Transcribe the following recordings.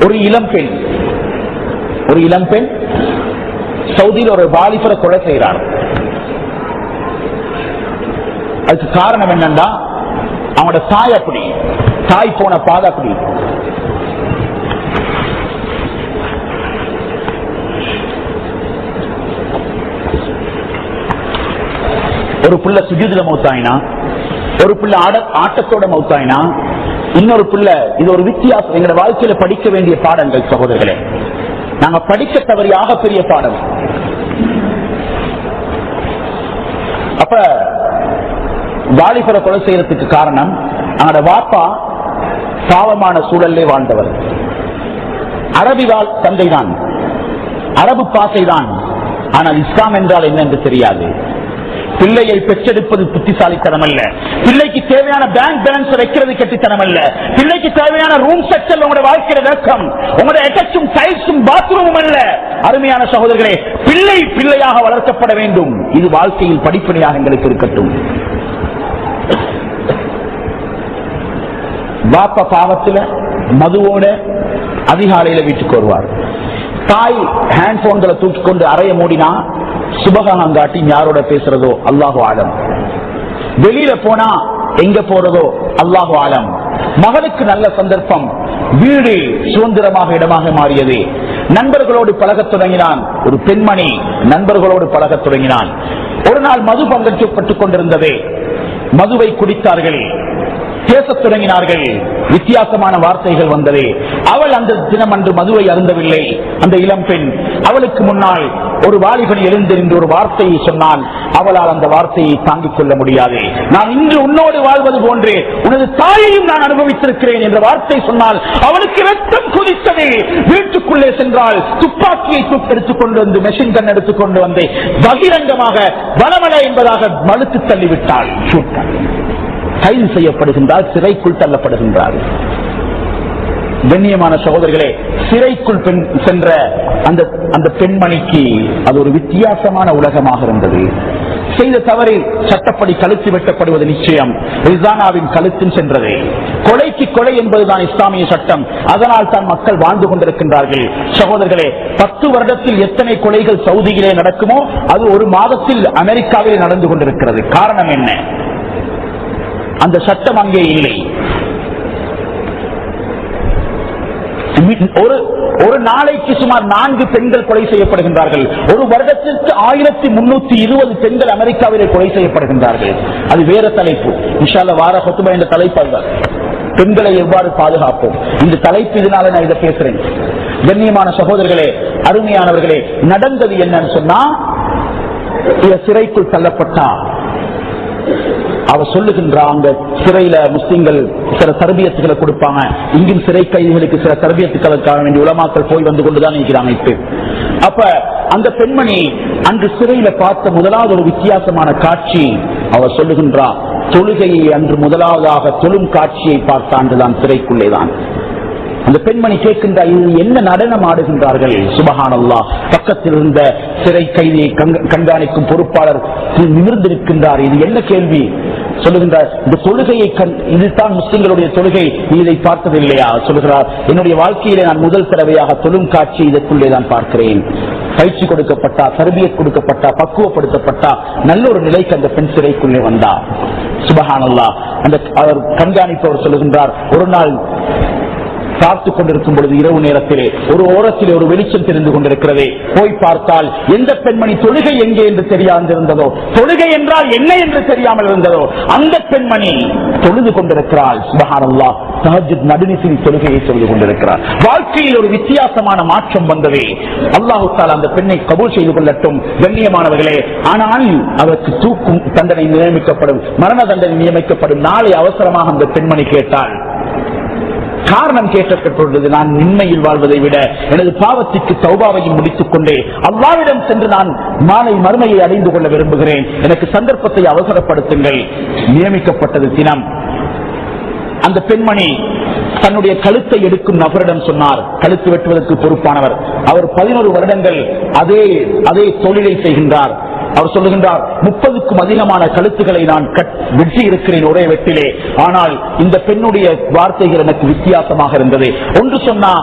ஒரு இளம் பெண் சவுதியில் ஒரு வாலிபரை கொலை செய்கிறார். அதுக்கு காரணம் என்னன்னா அவனோட தாய் போன பாதை அப்படி. ஒரு பிள்ளை சுஜூதுல மௌத்தாயினா, ஒரு பிள்ளை ஆட்டத்தோட மௌத்தாயினா, இன்னொரு பிள்ளை. இது ஒரு வித்தியாசம். எங்க வாழ்க்கையில படிக்க வேண்டிய பாடங்கள் சகோதரர்களே. நாங்க படிக்க தவறிய பெரிய பாடம். அப்ப வாலிபரை கொலை செய்யறதுக்கு காரணம் அவனோட வாப்பா பாவமான சூழலே வாழ்ந்தவர். அரபிவால் தந்தைதான், அரபு பாசைதான். ஆனால் இஸ்லாம் என்றால் என்ன என்று தெரியாது. பிள்ளையை பெற்றெடுப்பது புத்திசாலித்தனம் அல்ல. பிள்ளைக்கு தேவையான பேங்க் பேலன்ஸ் வைக்கிறது கெட்டித்தனம் அல்ல. பிள்ளைக்கு தேவையான ரூம் செக்ஷன் உங்களோட வாழ்க்கையில வெக்கம், உங்களோட எட்டச்சும் டைல்ஸும் பாத்ரூமும் அல்ல. அருமையான சகோதரர்களே, பிள்ளையாக வளர்க்கப்பட வேண்டும். இது வாழ்க்கையில் படிப்படியாக எங்களுக்கு இருக்கட்டும். பாப்பா பாவத்துல மதுவோட அதிகாலையில வீட்டுக்கு வருவார். தாய் ஹேண்ட் போன்களை தூக்கி கொண்டு அறைய மூடினா சுபகானம் காட்டி யாரோட பேசுறதோ அல்லாஹு ஆலம். வெளியில போனா எங்க போறதோ அல்லாஹு ஆலம். மகனுக்கு நல்ல சந்தர்ப்பம், வீடு சுதந்திரமாக இடமாக மாறியது. நண்பர்களோடு பழகத் தொடங்கினான். ஒரு பெண்மணி நண்பர்களோடு பழகத் தொடங்கினான். ஒரு நாள் மது பங்கேற்றுப்பட்டுக் கொண்டிருந்தது. மதுவை குடித்தார்கள், பேசத் தொடங்கினார்கள். வித்தியாசமான வார்த்தைகள் வந்தது. அவள் அந்த தினம் அன்று மதுவை அருந்தவில்லை. அந்த இளம் பெண், அவளுக்கு முன்னால் ஒரு வாலிபன் எழுந்திருந்து ஒரு வார்த்தையை சொன்னான். அவளால் அந்த வார்த்தையை தாங்கிக் கொள்ள முடியாது. நான் இன்று உன்னோடு வாழ்வது போன்று உனது தாயையும் நான் அனுபவித்திருக்கிறேன் என்ற வார்த்தை சொன்னால் அவளுக்கு ரத்தம் குதித்தது. வீட்டுக்குள்ளே சென்றால் துப்பாக்கியை எடுத்துக் கொண்டு வந்து, மெஷின் கன் எடுத்துக்கொண்டு வந்து பகிரங்கமாக வளவள என்பதாக மழுத்து தள்ளிவிட்டாள். கைது செய்யப்படுகின்றார், சிறைக்குள் தள்ளப்படுகின்றார். கண்ணியமான சகோதரர்களே, சிறைக்குள் சென்ற அந்த பெண்மணிக்கு அது ஒரு வித்தியாசமான உலகமாக இருந்தது. செய்த தவறு சட்டப்படி கழுத்து வெட்டப்படுவது நிச்சயம். ரிசானாவின் கழுத்தில் சென்றது. கொலைக்கு கொலை என்பதுதான் இஸ்லாமிய சட்டம். அதனால் தான் மக்கள் வாழ்ந்து கொண்டிருக்கின்றார்கள். சகோதரர்களே, 10 வருடத்தில் எத்தனை கொலைகள் சவுதியிலே நடக்குமோ அது ஒரு மாதத்தில் அமெரிக்காவிலே நடந்து கொண்டிருக்கிறது. காரணம் என்ன? அந்த சட்டம் அங்கே இல்லை. ஒரு நாளைக்கு சுமார் 4 பெண்கள் கொலை செய்யப்படுகின்றார்கள். ஒரு வருடத்திற்கு 1320 பெண்கள் அமெரிக்காவிலே கொலை செய்யப்படுகின்றார்கள். அது வேற தலைப்பு. இன்ஷா அல்லாஹ் வார ஹுத்பா என்ற தலைப்பு, பெண்களை எவ்வாறு பாதுகாப்போம். இந்த தலைப்பு, இதனால நான் இதை பேசுறேன். கண்ணியமான சகோதரர்களே, அருமையானவர்களே, நடந்தது என்னன்னு சொன்னா, சிறைக்குள் தள்ளப்பட்டா அவ சொல்லுகின்றாங்க, சிறையில முஸ்லிம்கள் சில தர்பியத்துகளை கொடுப்பாங்க. இங்கும் சிறை கைதிகளுக்கு சில தர்பியத்துக்களுக்காக வேண்டிய உலமாக்கள் போய் வந்து கொண்டுதான் இருக்கிறாங்க. இப்ப அப்ப அந்த பெண்மணி அன்று சிறையில பார்த்த முதலாவது ஒரு வித்தியாசமான காட்சி, அவர் சொல்லுகின்றா, தொழுகையை அன்று முதலாவதாக தொழும் காட்சியை பார்த்த அன்றுதான் சிறைக்குள்ளேதான். அந்த பெண்மணி கேட்கின்றார், இது என்ன நடனம் ஆடுகின்றார்கள்? சுபஹானல்லாஹ். பக்கத்தில் இருந்த சிறை கைதியை கண்காணிக்கும் பொறுப்பாளர் நிமிர்ந்திருக்கின்றார். இது என்ன கேள்வி? சொல்லுகின்றார், இந்த தொழுகையை இதுதான் முஸ்லிம்களுடைய தொழுகை, இதை பார்த்தது இல்லையா? சொல்லுகிறார், என்னுடைய வாழ்க்கையிலே நான் முதல் தடவையாக தொழும் காட்சி இதற்குள்ளே தான் பார்க்கிறேன். பயிற்சி கொடுக்கப்பட்டா, தர்பியத் கொடுக்கப்பட்டா, பக்குவப்படுத்தப்பட்டா, நல்ல ஒரு நிலைக்கு அந்த பெண் சிறைக்குள்ளே வந்தா. சுபஹானல்லாஹ். அந்த அவர் கண்காணிப்பவர் சொல்லுகின்றார், ஒரு நாள் பார்த்து கொண்டிருக்கும் பொழுது இரவு நேரத்திலே ஒரு ஓரத்திலே ஒரு வெளிச்சம் தெரிந்து கொண்டிருக்கிறது. போய் பார்த்தால் எந்த பெண்மணி தொழுகை எங்கே என்று தெரியாதிருந்ததோ, தொழுகை என்றால் என்ன என்று தெரியாமல் இருந்ததோ, அந்த பெண்மணி தொழுது கொண்டிருக்கிறாள். சுப்ஹானல்லாஹ். தஹஜ்ஜுத் நடுநிசில் தொழுகையை சொல்லிக் கொண்டிருக்கிறார். வாழ்க்கையில் ஒரு வித்தியாசமான மாற்றம் வந்தது. அல்லாஹ் தஆலா அந்த பெண்ணை கபூல் செய்து கொள்ளட்டும். கண்ணியமானவர்களே, ஆனால் அவருக்கு தூக்கும் தண்டனை நியமிக்கப்படும், மரண தண்டனை நியமிக்கப்படும். நாளை அவசரமாக அந்த பெண்மணி கேட்டாள். காரணம் கேட்கப்பட்டுள்ளது, நான் நிம்மதியில் வாழ்வதை விட எனது பாவத்திற்கு தௌபாவையும் முடித்துக் கொண்டே அல்லாஹ்விடம் சென்று நான் மாலை மறுமையை அடைந்து கொள்ள விரும்புகிறேன், எனக்கு சந்தர்ப்பத்தை அவசரப்படுத்துங்கள். நியமிக்கப்பட்டது தினம். அந்த பெண்மணி தன்னுடைய கழுத்தை எடுக்கும் நபரிடம் சொன்னார், கழுத்து வெட்டுவதற்கு பொறுப்பானவர். அவர் 11 வருடங்கள் அதே தொழிலை செய்கின்றார். அவர் சொல்லுகின்றார், 30க்கும் அதிகமான கழுத்துக்களை நான் வெட்டி இருக்கிறேன் ஒரே வெட்டிலே. ஆனால் இந்த பெண்ணுடைய வார்த்தைகள் எனக்கு வித்தியாசமாக இருந்தது. ஒன்று சொன்னா,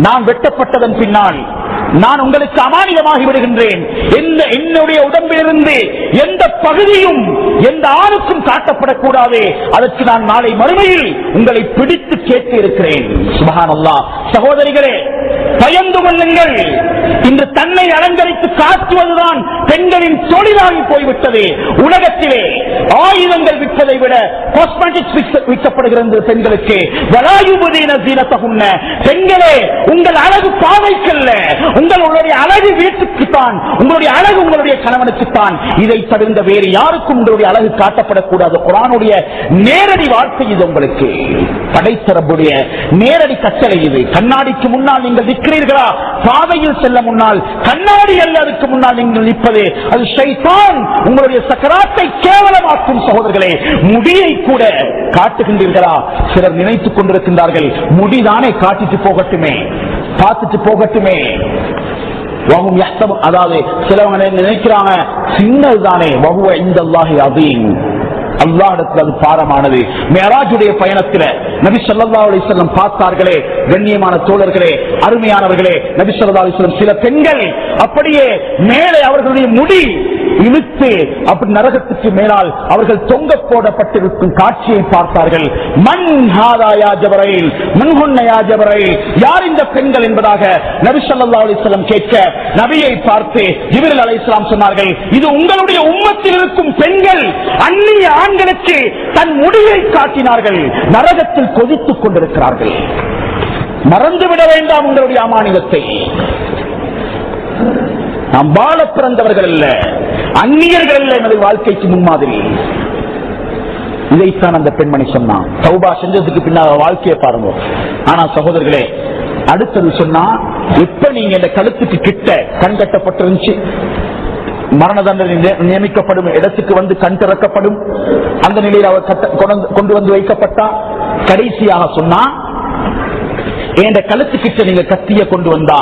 நான் வெட்டப்பட்டதன் பின்னால் நான் உங்களுக்கு அமானிதமாகி விடுகின்றேன். என்னுடைய உடம்பிலிருந்து எந்த பகுதியும் எந்த ஆணுக்கும் காட்டப்படக்கூடாது. அதற்கு நான் நாளை மறுமையில் உங்களை பிடித்து கேட்டு இருக்கிறேன். சுப்ஹானல்லாஹ். சகோதரிகளே, பயந்து கொள்ளுங்கள். இன்று தன்னை அலங்கரித்து காட்டுவதுதான் பெண்களின் தொழிலாகி போய்விட்டது. உலகத்திலே ஆயுதங்கள் விற்பதை விட காஸ்மெட்டிக்ஸ் விற்கப்படுகிறது பெண்களுக்கு. வலாயுபதீன ஜீனத்தகுன்ன. பெண்களே, உங்கள் அழகு பாவைக்கல்ல, உங்களுடைய அழகு வீட்டுக்குத்தான், உங்களுடைய அழகு உங்களுடைய கணவனுக்குத்தான். இதை தவிர்ந்த வேறு யாருக்கும் உங்களுடைய அழகு காட்டப்படக்கூடாது. குர்ஆனுடைய நேரடி வார்த்தை இது. உங்களுக்கு படைத்த ரப்புடைய நேரடி கட்டளை இது. கண்ணாடிக்கு முன்னால் நீங்கள் நிற்கிறீர்களா? பாதையில் செல்ல முன்னால் கண்ணாடி அல்ல, அதுக்கு முன்னால் நீங்கள் நிற்பது அது ஷைத்தான். உங்களுடைய சக்கராத்தை கேவலமாக்கும். சகோதரர்களே, முடியை கூட காட்டுகின்றீர்களா? சிலர் நினைத்துக் கொண்டிருக்கின்றார்கள், முடிதானே காட்டிட்டு போகட்டுமே, பார்த்துட்டு போகட்டுமே. அதாவது சிலவங்க நினைக்கிறாங்க சின்னதுதானே. வஹுவ இன்தல்லாஹி அதீம். அல்லாஹ்விடத்தில் அது பாரமானது. மிஅராஜுடைய பயணத்தில் நபி ஸல்லல்லாஹு அலைஹி வஸல்லம் பார்த்தார்களே, கண்ணியமான தோழர்களே, அருமையானவர்களே, நபி ஸல்லல்லாஹு அலைஹி வஸல்லம் சில பெண்கள் அப்படியே மேலே அவர்களுடைய முடி இழுத்து அப்படி நரகத்துக்கு மேலால் அவர்கள் தொங்க போடப்பட்டிருக்கும் காட்சியை பார்த்தார்கள். மன் ஹாதா யா ஜிப்ரீல், மன் ஹுன்ன யா ஜிப்ரீல், யார் இந்த பெண்கள் என்பதாக நபி ஸல்லல்லாஹு அலைஹி வஸல்லம் கேட்க, நபியை பார்த்து ஜிப்ரீல் அலைஹிஸ்ஸலாம் சொன்னார்கள், இது உங்களுடைய உம்மத்தில் இருக்கும் பெண்கள் அந்நிய ஆண்களுக்கு தன் முடியை காட்டினார்கள், நரகத்தில் கொதித்துக் கொண்டிருக்கிறார்கள். மறந்துவிட வேண்டாம் உங்களுடைய அமானிதத்தை. நாம் வாழ பிறந்தவர்கள் அல்ல, அந்நியர்கள் அல்ல எனது வாழ்க்கைக்கு முன்மாதிரி. இதைத்தான் அந்த பெண்மணி சொன்னான். தௌபா செஞ்சதுக்கு பின்னால் வாழ்க்கையை பாருங்க. ஆனா சகோதரர்களே, அடுத்தது சொன்னா, இப்ப நீங்க இந்த கழுத்துக்கு கிட்ட கண் கட்டப்பட்டிருந்துச்சு, மரண தண்டனை நியமிக்கப்படும் இடத்துக்கு வந்து கண் திறக்கப்படும். அந்த நிலையில் அவர் கொண்டு வந்து வைக்கப்பட்டா. கடைசியாக சொன்னா, என் கழுத்துக்கிட்ட நீங்க கத்திய கொண்டு வந்தா,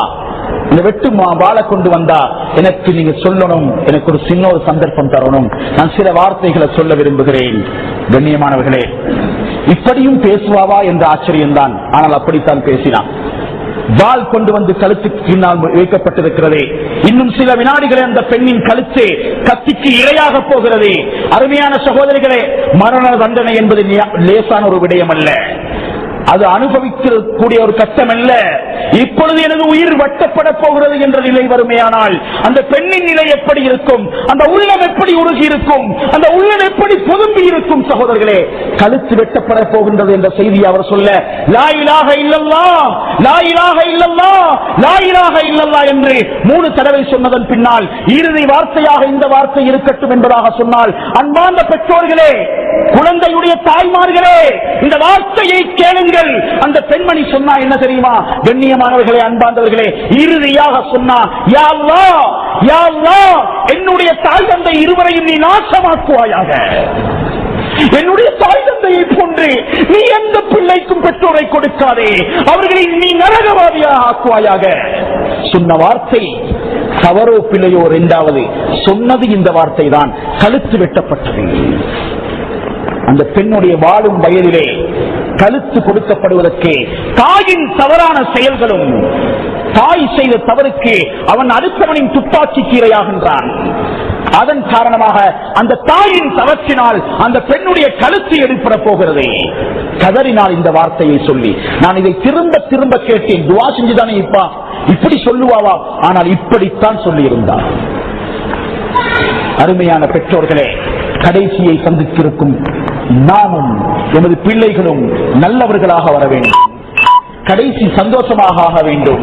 இந்த வெட்டு வாழ கொண்டு வந்தா எனக்கு நீங்க சொல்லணும், எனக்கு ஒரு சின்ன ஒரு சந்தர்ப்பம் தரணும், நான் சில வார்த்தைகளை சொல்ல விரும்புகிறேன். கண்ணியமானவர்களே, இப்படியும் பேசுவாவா என்ற ஆச்சரியம்தான். ஆனால் அப்படித்தான் பேசினான். வாள் கொண்டு வந்து கழுத்துக்கு பின்னால் வைக்கப்பட்டிருக்கிறது. இன்னும் சில வினாடிகளே அந்த பெண்ணின் கழுத்து கத்திக்கு இரையாக போகிறது. அருமையான சகோதரிகளே, மரண தண்டனை என்பது லேசான ஒரு விடயம் அல்ல. அது அனுபவிக்கக்கூடிய ஒரு கட்டம் அல்ல. இப்பொழுது எனது உயிர் வட்டப்பட போகிறது என்ற நிலை வருமையானால் அந்த பெண்ணின் நிலை எப்படி இருக்கும்? அந்த உள்ளம் எப்படி உருகி இருக்கும்? அந்த உள்ளம் எப்படி பொதும்பி இருக்கும்? சகோதரர்களே, கழுத்து வெட்டப்பட போகின்றது என்ற செய்தி அவர் சொல்ல, லா இலாஹ இல்லல்லாஹ், லா இலாஹ இல்லல்லாஹ், லா இலாஹ இல்லல்லாஹ் என்று 3 தடவை சொன்னதன் பின்னால் இறுதி வார்த்தையாக இந்த வார்த்தை இருக்கட்டும் என்பதாக சொன்னால், அன்பார்ந்த பெற்றோர்களே, குழந்தையுடைய தாய்மார்களே, இந்த வார்த்தையை கேளுங்கள். அந்த பெண்மணி சொன்னா என்ன தெரியுமா? கண்ணியமானவர்களே, அன்பார்ந்தவர்களே, இறுதியாக சொன்னா, யா அல்லாஹ், யா அல்லாஹ், என்னுடைய தாய் தந்தை இருவரையும் நீ நாசமாக்குவாயாக. என்னுடைய தாய் தந்தையை போன்று நீ எந்த பிள்ளைக்கும் பெற்றோரை கொடுக்காதே, அவர்களை நீ நரகவாதியாக ஆக்குவாயாக. சொன்ன வார்த்தை தவறோ பிள்ளையோ, இரண்டாவது சொன்னது இந்த வார்த்தை தான். கழுத்து வெட்டப்பட்டது. அந்த பெண்ணுடைய வாழும் வயதிலே கழுத்து கொடுக்கப்படுவதற்கு தாயின் தவறான செயல்களும், தாய் செய்த தவறுக்கு அவன் அடுத்தவனின் துப்பாக்கி கீரையாகின்றான். அதன் காரணமாக அந்த தாயின் தவற்றினால் அந்த பெண்ணுடைய கழுத்து எடுப்பட போகிறது. கதறினால் இந்த வார்த்தையை சொல்லி, நான் இதை திரும்ப திரும்ப கேட்டேன், துவா செஞ்சுதானே இப்படி சொல்லுவாவா? ஆனால் இப்படித்தான் சொல்லி இருந்தார். அருமையான பெற்றோர்களே, கடைசியை சந்தித்திருக்கும் நாமும் எமது பிள்ளைகளும் நல்லவர்களாக வர வேண்டும், கடைசி சந்தோஷமாக ஆக வேண்டும்.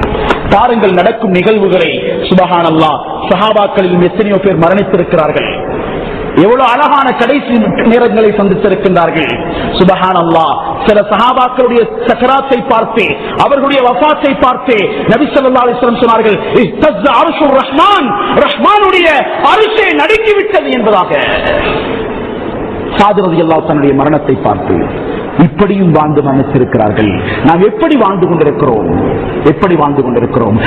பாருங்கள் நடக்கும் நிகழ்வுகளை. சுபஹானல்லாஹ், சஹாபாக்களில் எத்தனையோ பேர் மரணித்திருக்கிறார்கள். எவ்வளவு அழகான கடைசி நேரங்களை சந்தித்திருக்கின்றார்கள். சுபஹானல்லாஹ், சில சஹாபாக்களுடைய சக்கராத்தை பார்த்து, அவர்களுடைய வஃபாத்தை பார்த்து நபி ஸல்லல்லாஹு அலைஹி வஸல்லம் சொன்னார்கள், இஹ்தஸ்ஸ அர்ஷுர் ரஹ்மான், ரஹ்மானுடைய அரிசே நடுங்கிவிட்டது என்பதாக. சாது ரலியல்லாஹு தன்னுடைய மரணத்தை பார்த்து இப்படியும் வாழ்ந்து மரணித்திருக்கிறார்கள். நாம் எப்படி வாழ்ந்து கொண்டிருக்கிறோம்? எப்படி வாழ்ந்து கொண்டிருக்கிறோம்?